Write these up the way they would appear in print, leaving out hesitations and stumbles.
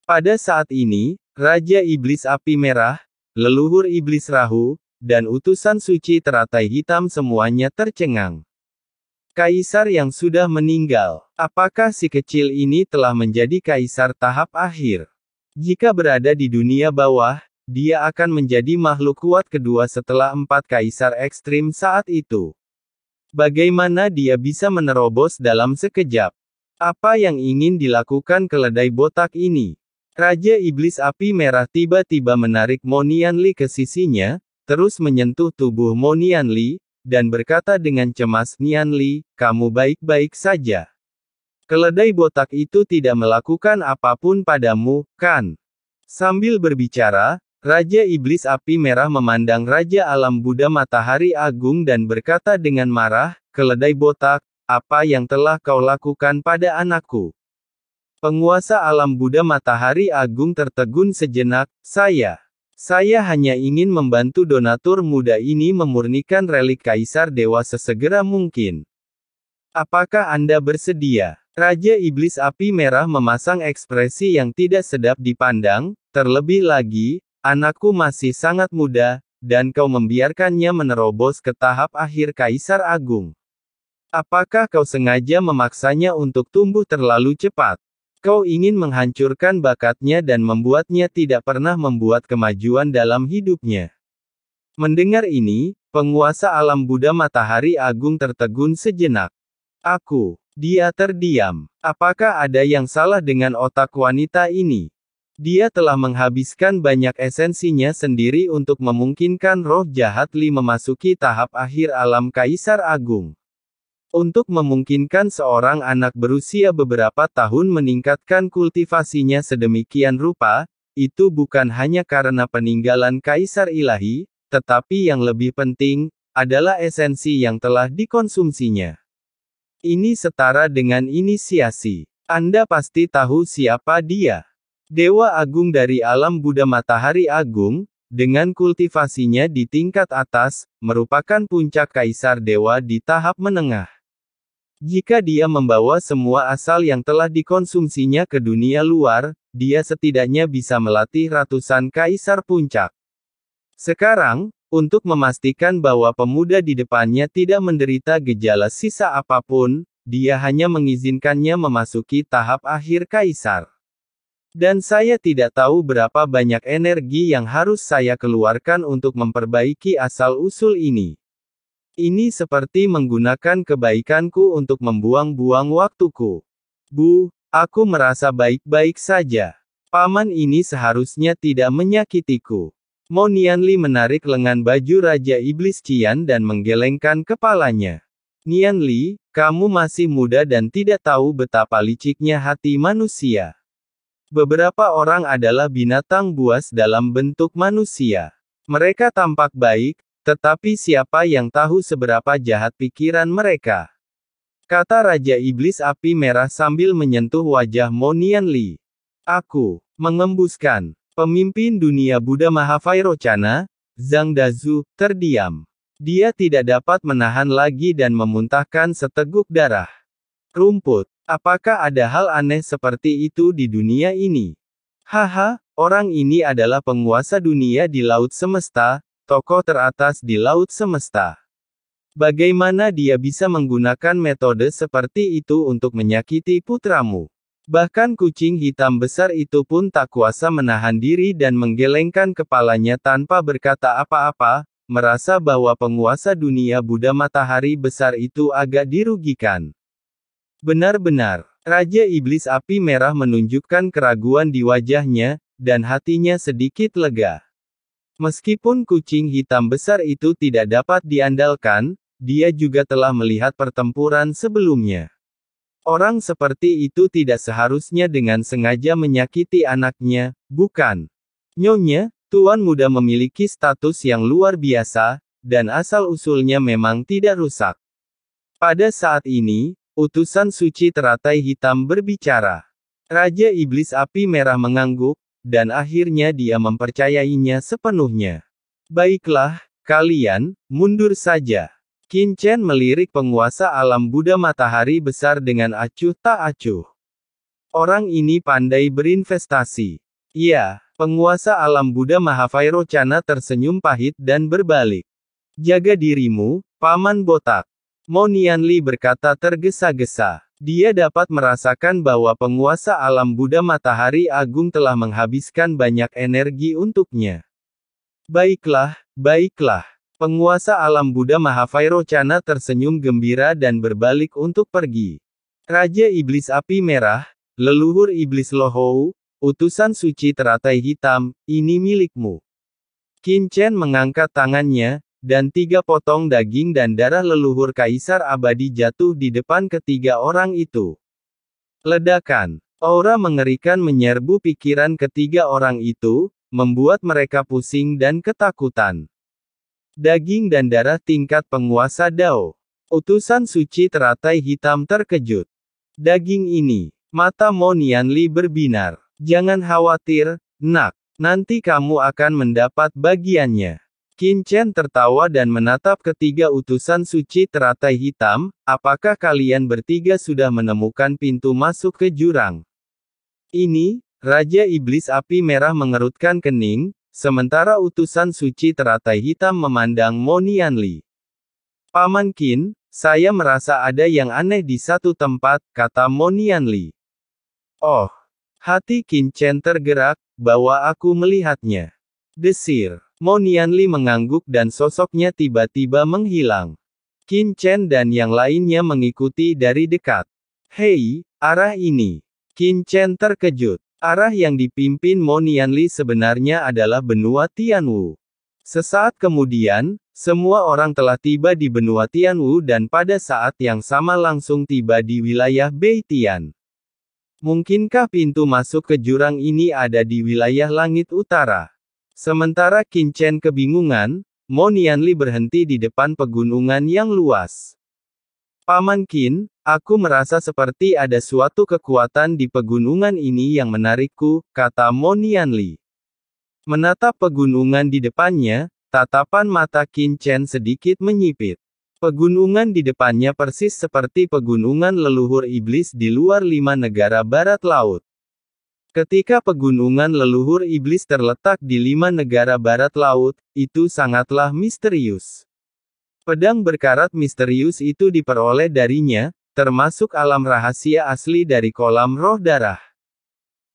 Pada saat ini, Raja Iblis Api Merah, leluhur Iblis Rahu, dan utusan suci teratai hitam semuanya tercengang. Kaisar yang sudah meninggal. Apakah si kecil ini telah menjadi kaisar tahap akhir? Jika berada di dunia bawah, dia akan menjadi makhluk kuat kedua setelah 4 kaisar ekstrim saat itu. Bagaimana dia bisa menerobos dalam sekejap? Apa yang ingin dilakukan keledai botak ini? Raja Iblis Api Merah tiba-tiba menarik Mo Nianli ke sisinya, terus menyentuh tubuh Mo Nianli, dan berkata dengan cemas, "Nianli, kamu baik-baik saja. Keledai botak itu tidak melakukan apapun padamu, kan?" Sambil berbicara, Raja Iblis Api Merah memandang Raja Alam Buddha Matahari Agung dan berkata dengan marah, "Keledai botak, apa yang telah kau lakukan pada anakku?" Penguasa Alam Buddha Matahari Agung tertegun sejenak, Saya hanya ingin membantu donatur muda ini memurnikan relik Kaisar Dewa sesegera mungkin. Apakah Anda bersedia?" Raja Iblis Api Merah memasang ekspresi yang tidak sedap dipandang, "Terlebih lagi, anakku masih sangat muda, dan kau membiarkannya menerobos ke tahap akhir Kaisar Agung. Apakah kau sengaja memaksanya untuk tumbuh terlalu cepat? Kau ingin menghancurkan bakatnya dan membuatnya tidak pernah membuat kemajuan dalam hidupnya." Mendengar ini, penguasa Alam Buddha Matahari Agung tertegun sejenak. Dia terdiam. Apakah ada yang salah dengan otak wanita ini? Dia telah menghabiskan banyak esensinya sendiri untuk memungkinkan roh jahat Li memasuki tahap akhir alam Kaisar Agung. Untuk memungkinkan seorang anak berusia beberapa tahun meningkatkan kultivasinya sedemikian rupa, itu bukan hanya karena peninggalan Kaisar Ilahi, tetapi yang lebih penting, adalah esensi yang telah dikonsumsinya. Ini setara dengan inisiasi. Anda pasti tahu siapa dia. Dewa Agung dari Alam Buddha Matahari Agung, dengan kultivasinya di tingkat atas, merupakan puncak Kaisar Dewa di tahap menengah. Jika dia membawa semua asal yang telah dikonsumsinya ke dunia luar, dia setidaknya bisa melatih ratusan kaisar puncak. Sekarang, untuk memastikan bahwa pemuda di depannya tidak menderita gejala sisa apapun, dia hanya mengizinkannya memasuki tahap akhir kaisar. Dan saya tidak tahu berapa banyak energi yang harus saya keluarkan untuk memperbaiki asal-usul ini. Ini seperti menggunakan kebaikanku untuk membuang-buang waktuku. Aku merasa baik-baik saja. Paman ini seharusnya tidak menyakitiku. Mo Nianli menarik lengan baju Raja Iblis Qian dan menggelengkan kepalanya. "Nianli, kamu masih muda dan tidak tahu betapa liciknya hati manusia. Beberapa orang adalah binatang buas dalam bentuk manusia. Mereka tampak baik, tetapi siapa yang tahu seberapa jahat pikiran mereka?" kata Raja Iblis Api Merah sambil menyentuh wajah Mo Nianli. "Aku mengembuskan." Pemimpin dunia Buddha Mahavairocana, Zhang Dazu, terdiam. Dia tidak dapat menahan lagi dan memuntahkan seteguk darah. Rumput. Apakah ada hal aneh seperti itu di dunia ini? Haha, orang ini adalah penguasa dunia di Laut Semesta, tokoh teratas di Laut Semesta. Bagaimana dia bisa menggunakan metode seperti itu untuk menyakiti putramu? Bahkan kucing hitam besar itu pun tak kuasa menahan diri dan menggelengkan kepalanya tanpa berkata apa-apa, merasa bahwa penguasa dunia Buddha Matahari besar itu agak dirugikan. Benar-benar, Raja Iblis Api Merah menunjukkan keraguan di wajahnya, dan hatinya sedikit lega. Meskipun kucing hitam besar itu tidak dapat diandalkan, dia juga telah melihat pertempuran sebelumnya. Orang seperti itu tidak seharusnya dengan sengaja menyakiti anaknya, bukan? Nyonya, Tuan Muda memiliki status yang luar biasa, dan asal-usulnya memang tidak rusak. Pada saat ini, utusan suci teratai hitam berbicara. Raja Iblis Api Merah mengangguk, dan akhirnya dia mempercayainya sepenuhnya. "Baiklah, kalian, mundur saja." Qin Chen melirik penguasa alam Buddha Matahari besar dengan acuh tak acuh. Orang ini pandai berinvestasi. Iya, penguasa alam Buddha Mahavairocana tersenyum pahit dan berbalik. Jaga dirimu, Paman Botak. Mo Nianli berkata tergesa-gesa. Dia dapat merasakan bahwa penguasa alam Buddha Matahari Agung telah menghabiskan banyak energi untuknya. Baiklah, baiklah. Penguasa alam Buddha Mahavairocana tersenyum gembira dan berbalik untuk pergi. Raja Iblis Api Merah, leluhur Iblis Lohou, utusan suci teratai hitam, ini milikmu. Qin Chen mengangkat tangannya, dan 3 potong daging dan darah leluhur Kaisar Abadi jatuh di depan ketiga orang itu. Ledakan. Aura mengerikan menyerbu pikiran ketiga orang itu, membuat mereka pusing dan ketakutan. Daging dan darah tingkat penguasa Dao. Utusan suci teratai hitam terkejut. Daging ini. Mata Mo Nianli berbinar. Jangan khawatir, nak. Nanti kamu akan mendapat bagiannya. Qin Chen tertawa dan menatap ketiga utusan suci teratai hitam, apakah kalian bertiga sudah menemukan pintu masuk ke jurang? Ini, Raja Iblis Api Merah mengerutkan kening, sementara utusan suci teratai hitam memandang Mo Nianli. Paman Qin, saya merasa ada yang aneh di satu tempat, kata Mo Nianli. Oh. Hati Qin Chen tergerak, bahwa aku melihatnya. Desir. Mo Nianli mengangguk dan sosoknya tiba-tiba menghilang. Qin Chen dan yang lainnya mengikuti dari dekat. Hei, arah ini. Qin Chen terkejut. Arah yang dipimpin Mo Nianli sebenarnya adalah benua Tianwu. Sesaat kemudian, semua orang telah tiba di benua Tianwu dan pada saat yang sama langsung tiba di wilayah Beitian. Mungkinkah pintu masuk ke jurang ini ada di wilayah langit utara? Sementara Qin Chen kebingungan, Mo Nianli berhenti di depan pegunungan yang luas. Paman Qin, aku merasa seperti ada suatu kekuatan di pegunungan ini yang menarikku, kata Mo Nianli. Menatap pegunungan di depannya, tatapan mata Qin Chen sedikit menyipit. Pegunungan di depannya persis seperti pegunungan leluhur iblis di luar 5 negara barat laut. Ketika pegunungan leluhur iblis terletak di 5 negara barat laut, itu sangatlah misterius. Pedang berkarat misterius itu diperoleh darinya, termasuk alam rahasia asli dari kolam roh darah.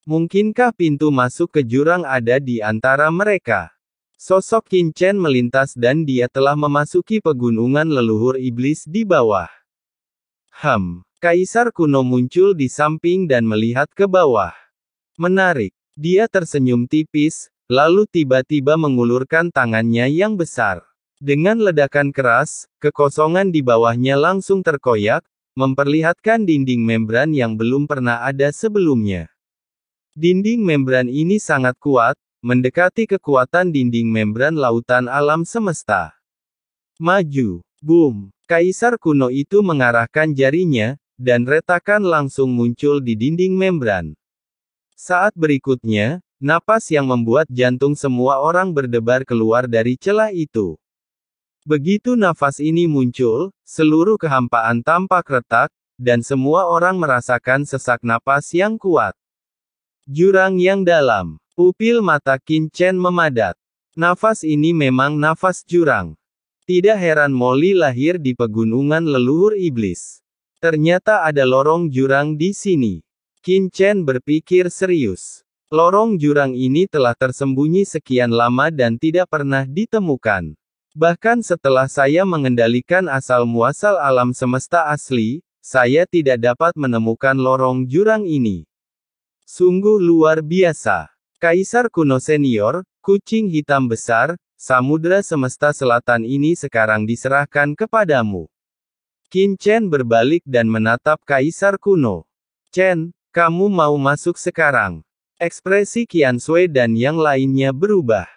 Mungkinkah pintu masuk ke jurang ada di antara mereka? Sosok Qin Chen melintas dan dia telah memasuki pegunungan leluhur iblis di bawah. Kaisar kuno muncul di samping dan melihat ke bawah. Menarik. Dia tersenyum tipis, lalu tiba-tiba mengulurkan tangannya yang besar. Dengan ledakan keras, kekosongan di bawahnya langsung terkoyak, memperlihatkan dinding membran yang belum pernah ada sebelumnya. Dinding membran ini sangat kuat, mendekati kekuatan dinding membran lautan alam semesta. Maju. Boom. Kaisar kuno itu mengarahkan jarinya, dan retakan langsung muncul di dinding membran. Saat berikutnya, napas yang membuat jantung semua orang berdebar keluar dari celah itu. Begitu nafas ini muncul, seluruh kehampaan tampak retak, dan semua orang merasakan sesak napas yang kuat. Jurang yang dalam. Pupil mata Qin Chen memadat. Nafas ini memang nafas jurang. Tidak heran Molly lahir di pegunungan leluhur iblis. Ternyata ada lorong jurang di sini. Qin Chen berpikir serius. Lorong jurang ini telah tersembunyi sekian lama dan tidak pernah ditemukan. Bahkan setelah saya mengendalikan asal-muasal alam semesta asli, saya tidak dapat menemukan lorong jurang ini. Sungguh luar biasa. Kaisar kuno senior, kucing hitam besar, samudera semesta selatan ini sekarang diserahkan kepadamu. Qin Chen berbalik dan menatap Kaisar kuno. Chen, kamu mau masuk sekarang? Ekspresi Qian Sui dan yang lainnya berubah.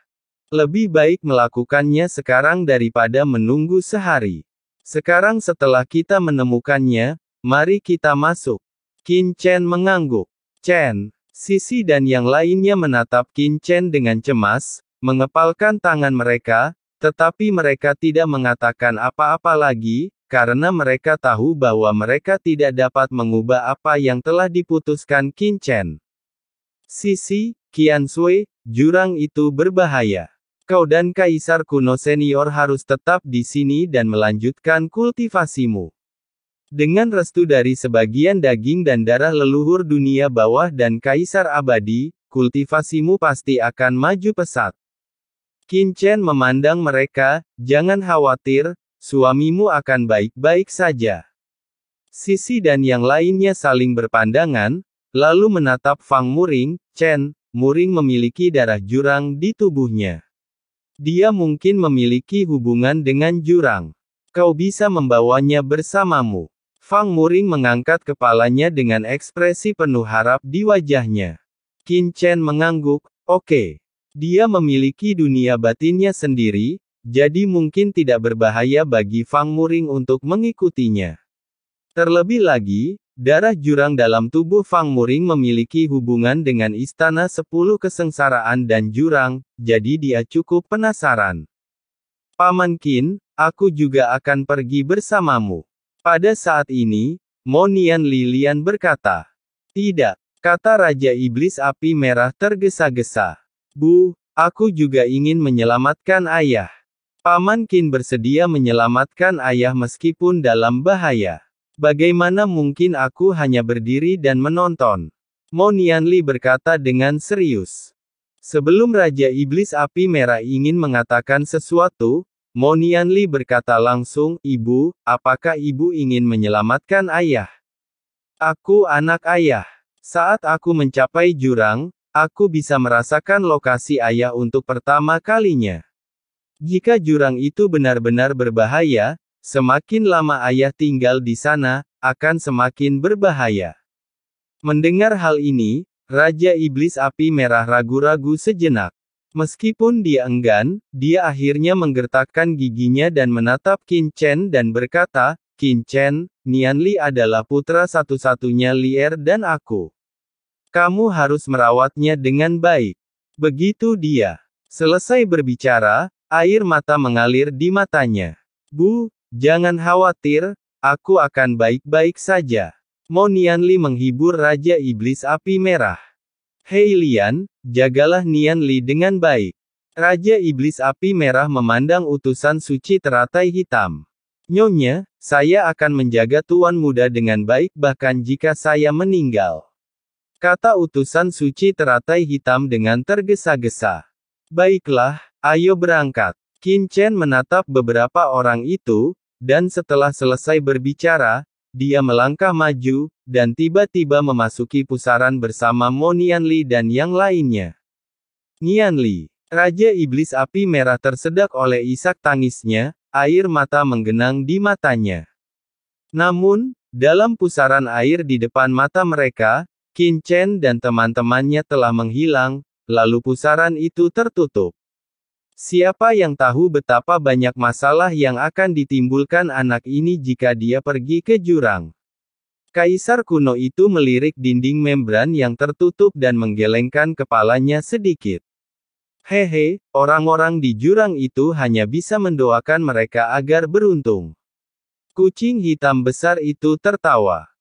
Lebih baik melakukannya sekarang daripada menunggu sehari. Sekarang setelah kita menemukannya, mari kita masuk. Qin Chen mengangguk. Chen. Sisi dan yang lainnya menatap Qin Chen dengan cemas, mengepalkan tangan mereka, tetapi mereka tidak mengatakan apa-apa lagi, karena mereka tahu bahwa mereka tidak dapat mengubah apa yang telah diputuskan Qin Chen. Sisi, Qiansui, jurang itu berbahaya. Kau dan Kaisar kuno senior harus tetap di sini dan melanjutkan kultivasimu. Dengan restu dari sebagian daging dan darah leluhur dunia bawah dan Kaisar abadi, kultivasimu pasti akan maju pesat. Qin Chen memandang mereka, jangan khawatir, suamimu akan baik-baik saja. Sisi dan yang lainnya saling berpandangan, lalu menatap Fang Muring. Chen, Muring memiliki darah jurang di tubuhnya. Dia mungkin memiliki hubungan dengan jurang. Kau bisa membawanya bersamamu. Fang Muring mengangkat kepalanya dengan ekspresi penuh harap di wajahnya. Qin Chen mengangguk, oke. Dia memiliki dunia batinnya sendiri, jadi mungkin tidak berbahaya bagi Fang Muring untuk mengikutinya. Terlebih lagi, darah jurang dalam tubuh Fang Muring memiliki hubungan dengan Istana 10 Kesengsaraan dan Jurang, jadi dia cukup penasaran. Paman Qin, aku juga akan pergi bersamamu. Pada saat ini, Mo Nian Lilian berkata. Tidak, kata Raja Iblis Api Merah tergesa-gesa. Bu, aku juga ingin menyelamatkan ayah. Paman Qin bersedia menyelamatkan ayah meskipun dalam bahaya. Bagaimana mungkin aku hanya berdiri dan menonton? Mo Nianli berkata dengan serius. Sebelum Raja Iblis Api Merah ingin mengatakan sesuatu, Mo Nianli berkata langsung, Ibu, apakah ibu ingin menyelamatkan ayah? Aku anak ayah. Saat aku mencapai jurang, aku bisa merasakan lokasi ayah untuk pertama kalinya. Jika jurang itu benar-benar berbahaya, semakin lama ayah tinggal di sana, akan semakin berbahaya. Mendengar hal ini, Raja Iblis Api Merah ragu-ragu sejenak. Meskipun dia enggan, dia akhirnya menggertakkan giginya dan menatap Qin Chen dan berkata, Qin Chen, Nianli adalah putra satu-satunya Lier dan aku. Kamu harus merawatnya dengan baik. Begitu dia selesai berbicara, air mata mengalir di matanya. Bu, jangan khawatir, aku akan baik-baik saja. Mo Nianli menghibur Raja Iblis Api Merah. Hei Lian, jagalah Nianli dengan baik. Raja Iblis Api Merah memandang utusan suci teratai hitam. Nyonya, saya akan menjaga tuan muda dengan baik bahkan jika saya meninggal. Kata utusan suci teratai hitam dengan tergesa-gesa. Baiklah, ayo berangkat. Qin Chen menatap beberapa orang itu, dan setelah selesai berbicara, dia melangkah maju, dan tiba-tiba memasuki pusaran bersama Mo Nianli dan yang lainnya. Nianli, Raja Iblis Api Merah tersedak oleh isak tangisnya, air mata menggenang di matanya. Namun, dalam pusaran air di depan mata mereka, Qin Chen dan teman-temannya telah menghilang, lalu pusaran itu tertutup. Siapa yang tahu betapa banyak masalah yang akan ditimbulkan anak ini jika dia pergi ke jurang. Kaisar kuno itu melirik dinding membran yang tertutup dan menggelengkan kepalanya sedikit. Hehe, orang-orang di jurang itu hanya bisa mendoakan mereka agar beruntung. Kucing hitam besar itu tertawa.